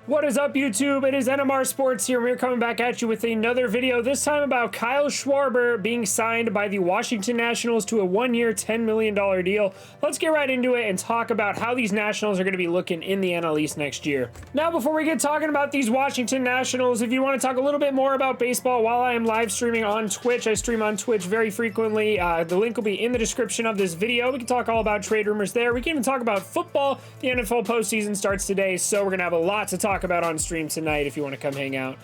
What is up, YouTube? It is NMR Sports here. We're coming back at you with another video, this time about Kyle Schwarber being signed by the Washington Nationals to a one-year, $10 million deal. Let's get right into it and talk about how these Nationals are going to be looking in the NL East next year. Now, before we get talking about these Washington Nationals, if you want to talk a little bit more about baseball while I am live streaming on Twitch, I stream on Twitch very frequently. The link will be in the description of this video. We can talk all about trade rumors there. We can even talk about football. The NFL postseason starts today, so we're going to have a lot to talk about on stream tonight if you want to come hang out.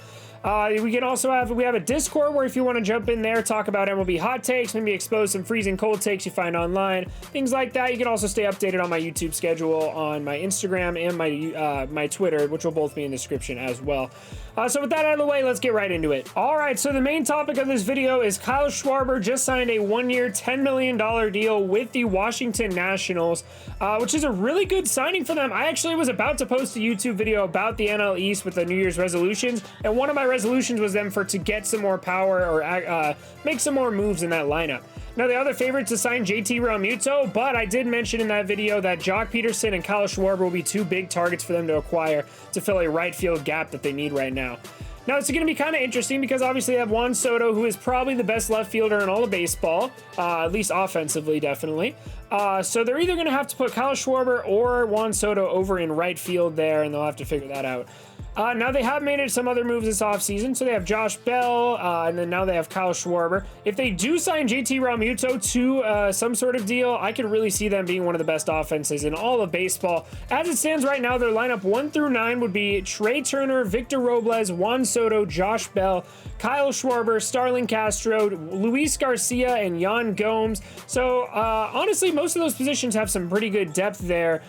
We have a Discord where if you want to jump in there, talk about MLB hot takes, maybe expose some freezing cold takes you find online, things like that. You can also stay updated on my YouTube schedule, on my Instagram, and my Twitter, which will both be in the description as well. So with that out of the way, let's get right into it. All right, so the main topic of this video is Kyle Schwarber just signed a one-year, $10 million deal with the Washington Nationals, which is a really good signing for them. I actually was about to post a YouTube video about the NL East with the New Year's resolutions, and one of my resolutions was to get some more power or make some more moves in that lineup. Now, the other favorites to sign JT Realmuto, but I did mention in that video that Jock Peterson and Kyle Schwarber will be two big targets for them to acquire to fill a right field gap that they need right now. Now, it's going to be kind of interesting because obviously they have Juan Soto, who is probably the best left fielder in all of baseball, at least offensively, definitely. So they're either going to have to put Kyle Schwarber or Juan Soto over in right field there, and they'll have to figure that out. Now, they have made some other moves this offseason, so they have Josh Bell, and then now they have Kyle Schwarber. If they do sign JT Realmuto to some sort of deal, I could really see them being one of the best offenses in all of baseball. As it stands right now, their lineup 1 through 9 would be Trey Turner, Victor Robles, Juan Soto, Josh Bell, Kyle Schwarber, Starlin Castro, Luis Garcia, and Yan Gomes. So, honestly, most of those positions have some pretty good depth there,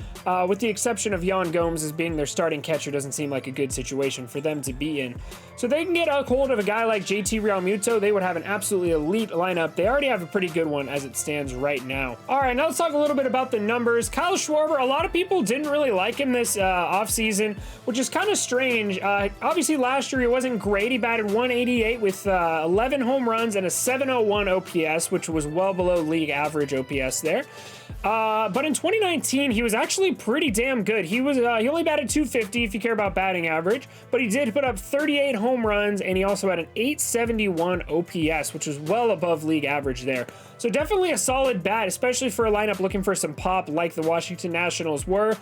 with the exception of Yan Gomes as being their starting catcher. Doesn't seem like a good situation for them to be in. So they can get a hold of a guy like JT Realmuto. They would have an absolutely elite lineup. They already have a pretty good one as it stands right now. All right, now let's talk a little bit about the numbers. Kyle Schwarber, a lot of people didn't really like him this offseason, which is kind of strange. Obviously, last year he wasn't great. He batted 188 with 11 home runs and a 701 OPS, which was well below league average OPS there. But in 2019, he was actually pretty damn good. He only batted 250 if you care about batting average, but he did put up 38 home runs, and he also had an 871 OPS, which was well above league average there. So definitely a solid bat, especially for a lineup looking for some pop like the Washington Nationals were.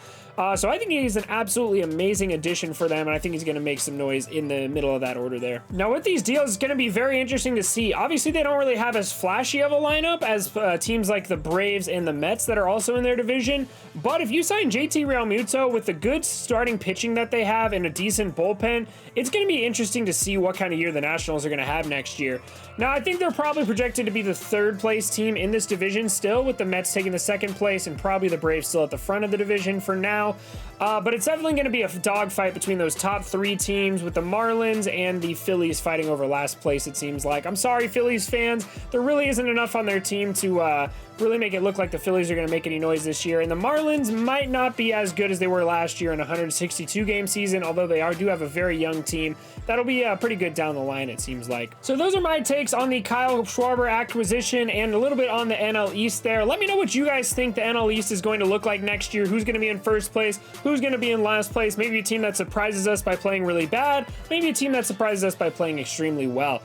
So I think he's an absolutely amazing addition for them, and I think he's going to make some noise in the middle of that order there. Now, with these deals, it's going to be very interesting to see. Obviously, they don't really have as flashy of a lineup as teams like the Braves and the Mets that are also in their division, but if you sign JT Realmuto with the good starting pitching that they have and a decent bullpen, it's going to be interesting to see what kind of year the Nationals are going to have next year. Now, I think they're probably projected to be the third place team in this division still, with the Mets taking the second place and probably the Braves still at the front of the division for now. But it's definitely going to be a dogfight between those top three teams, with the Marlins and the Phillies fighting over last place, it seems like. I'm sorry, Phillies fans. There really isn't enough on their team to really make it look like the Phillies are going to make any noise this year. And the Marlins might not be as good as they were last year in a 162-game season, although they do have a very young team. That'll be pretty good down the line, it seems like. So those are my takes on the Kyle Schwarber acquisition and a little bit on the NL East there. Let me know what you guys think the NL East is going to look like next year. Who's going to be in first place? Who's going to be in last place? Maybe a team that surprises us by playing really bad. Maybe a team that surprises us by playing extremely well.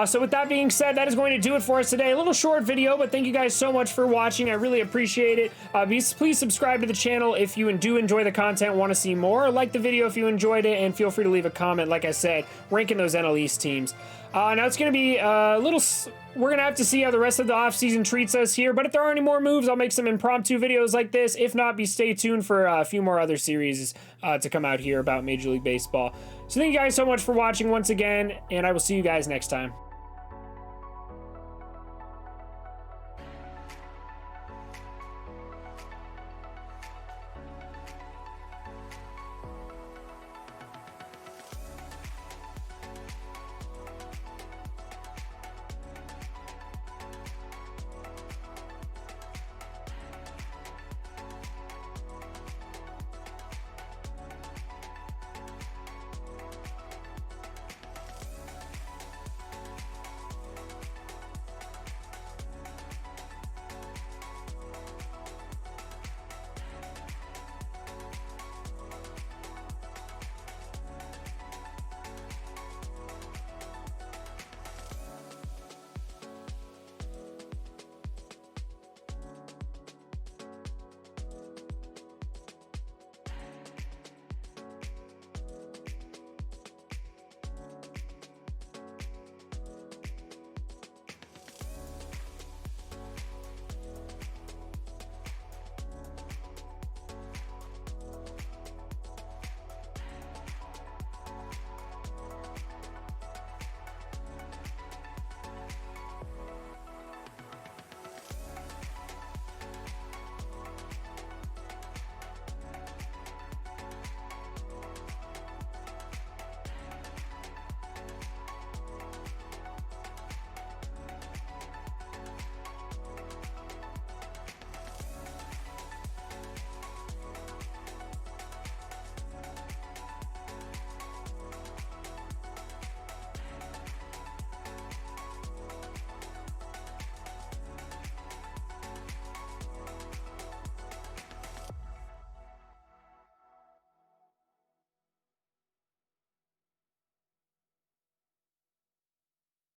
So with that being said, that is going to do it for us today. A little short video, but thank you guys so much for watching. I really appreciate it. Please subscribe to the channel if you do enjoy the content, want to see more. Like the video if you enjoyed it, and feel free to leave a comment, like I said, ranking those NL East teams. Now it's going to be we're going to have to see how the rest of the offseason treats us here, but if there are any more moves, I'll make some impromptu videos like this. If not, stay tuned for a few more other series to come out here about Major League Baseball. So thank you guys so much for watching once again, and I will see you guys next time.